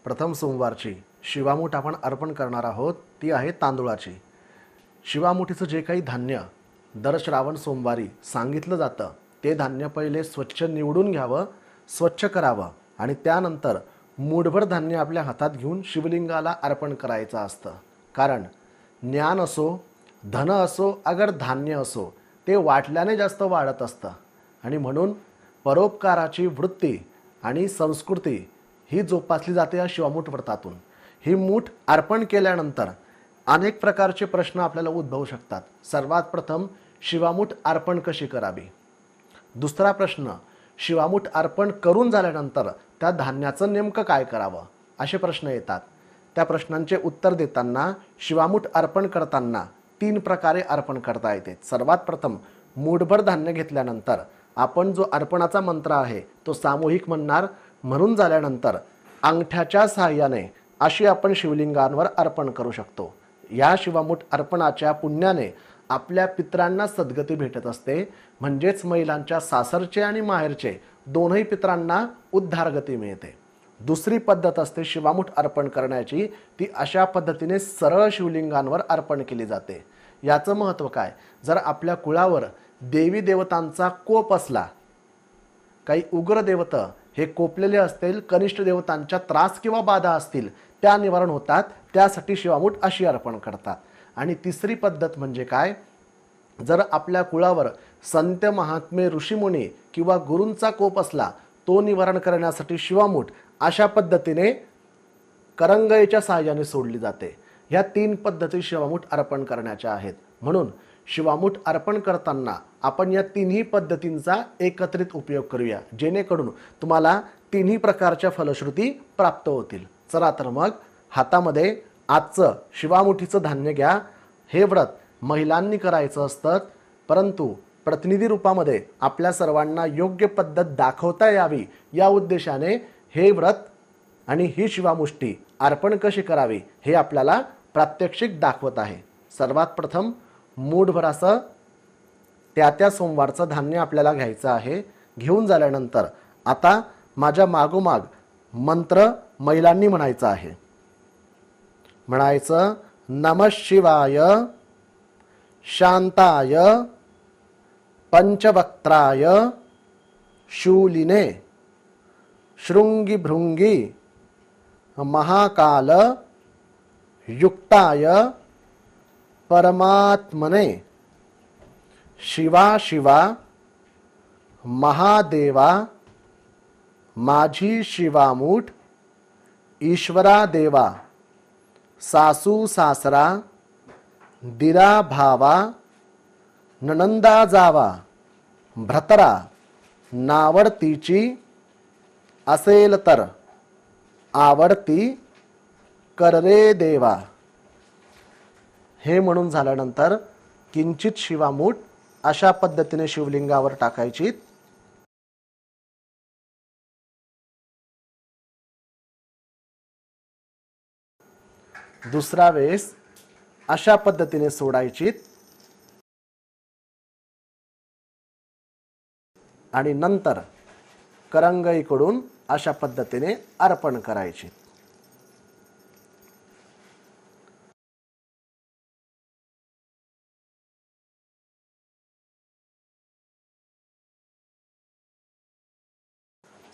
प्रथम सोमवारची शिवामूठ आपण अर्पण करणार आहोत ती आहे तांदूळाची। शिवामुठीचं जे काही धान्य दर श्रावण सोमवारी सांगितलं जातं ते धान्य पहिले स्वच्छ निवडून घ्यावं, स्वच्छ करावं आणि त्यानंतर मूठभर धान्य आपल्या हातात घेऊन शिवलिंगाला अर्पण करायचं असतं। कारण ज्ञान असो, धन असो, अगर धान्य असो, ते वाटल्याने जास्त वाढत असतं आणि म्हणून परोपकाराची वृत्ती आणि संस्कृती ही जोपासली जाते या शिवामूठ व्रतातून। ही मूठ अर्पण केल्यानंतर अनेक प्रकारचे प्रश्न आपल्याला उद्भवू शकतात। सर्वात प्रथम शिवामूठ अर्पण कशी करावी। दुसरा प्रश्न, शिवामूठ अर्पण करून झाल्यानंतर त्या धान्याचं नेमकं काय करावं, असे प्रश्न येतात। त्या प्रश्नांचे उत्तर देताना शिवामूठ अर्पण करताना 3 प्रकारे अर्पण करता येते। सर्वात प्रथम मूठभर धान्य घेतल्यानंतर आपण जो अर्पणाचा मंत्र आहे तो सामूहिक म्हणून झाल्यानंतर अंगठ्याच्या सहाय्याने अशी आपण शिवलिंगांवर अर्पण करू शकतो। या शिवामूठ अर्पणाच्या पुण्याने आपल्या पितरांना सद्गती भेटत असते, म्हणजेच महिलांच्या सासरचे आणि माहेरचे दोनही पितरांना उद्धारगती मिळते। दुसरी पद्धत असते शिवामूठ अर्पण करण्याची, ती अशा पद्धतीने सरळ शिवलिंगांवर अर्पण केली जाते। याचं महत्त्व काय, जर आपल्या कुळावर देवी देवतांचा कोप असला, काही उग्र देवता हे कोपलेले असतील, कनिष्ठ देवतांच्या त्रास किंवा बाधा असतील, त्या निवारण होतात, त्यासाठी शिवामूठ अशी अर्पण करतात। आणि तिसरी पद्धत म्हणजे काय, जर आपल्या कुळावर संत महात्मे ऋषीमुनी किंवा गुरूंचा कोप असला, तो निवारण करण्यासाठी शिवामूठ अशा पद्धतीने करंगईच्या सहाय्याने सोडली जाते। ह्या 3 पद्धती शिवामूठ अर्पण करण्याच्या आहेत। म्हणून शिवामूठ अर्पण करताना आपण या 3ही पद्धतींचा एकत्रित उपयोग करूया, जेणेकरून तुम्हाला 3ही प्रकारच्या फलश्रुती प्राप्त होतील। चला तर मग हातामध्ये आजचं शिवामुठीचं धान्य घ्या। हे व्रत महिलांनी करायचं असतं, परंतु प्रतिनिधी रूपामध्ये आपल्या सर्वांना योग्य पद्धत दाखवता यावी या उद्देशाने हे व्रत आणि ही शिवामुष्टी अर्पण कशी करावी हे आपल्याला प्रात्यक्षिक दाखवत आहे। सर्वात प्रथम मूठभर असं त्या सोमवारचं धान्य आपल्याला घ्यायचं आहे। घेऊन झाल्यानंतर आता माझ्या मागोमाग मंत्र महिलांनी म्हणायचं आहे। म्हणायचं, नमः शिवाय शांताय पंचवक्त्राय शूलिने शृंगी भृंगी महाकाल युक्ताय परमात्मने शिवा शिवा महादेवा माझी शिवामूठ ईश्वरा देवा सासू सासरा दिरा भावा ननंदा जावा भ्रतरा नावडतीची असेल तर आवडती कर रे देवा। हे म्हणून झाल्यानंतर किंचित शिवामूठ अशा पद्धतीने शिवलिंगावर टाकायची। दुसरा वेळेस अशा पद्धतीने सोडायची आणि नंतर करंगईकडून अशा पद्धतीने अर्पण करायची।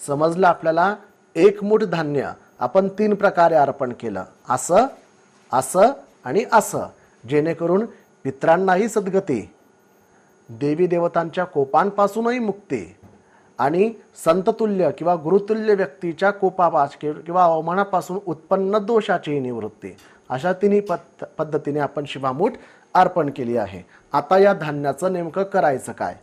समजलं आपल्याला, एक मूठ धान्य आपण 3 प्रकारे अर्पण केलं, असं असं आणि असं, जेणेकरून पितरांनाही सद्गती, देवी देवतांच्या कोपांपासूनही मुक्ती आणि संततुल्य किंवा गुरुतुल्य व्यक्तीच्या कोपापासून किंवा अवमानापासून उत्पन्न दोषाची निवृत्ती, अशा 3ही पद्धतीने आपण शिवामूठ अर्पण केली आहे। आता या धान्याचं नेमकं करायचं काय।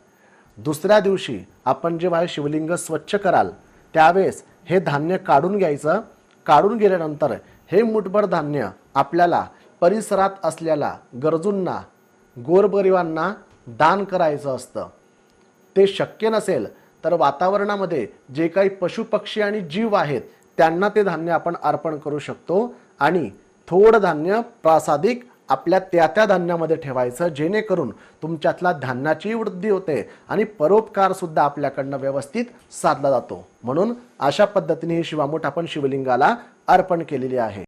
दुसऱ्या दिवशी आपण जेव्हा शिवलिंग स्वच्छ कराल त्यावेळेस हे धान्य काढून घ्यायचं। काढून गेल्यानंतर हे मूठभर धान्य आपल्याला परिसरात असलेल्या गरजूंना, गोरगरिबांना दान करायचं असतं। ते शक्य नसेल तर वातावरणामध्ये जे काही पशुपक्षी आणि जीव आहेत त्यांना ते धान्य आपण अर्पण करू शकतो आणि थोडं धान्य प्रासादिक आपल्या त्या धान्यामध्ये ठेवायचं, जेणेकरून तुमच्यातला धान्याची वृद्धी होते आणि परोपकार सुद्धा आपल्याकडनं व्यवस्थित साधला जातो। म्हणून अशा पद्धतीने ही शिवामूठ आपण शिवलिंगाला अर्पण केलेली आहे.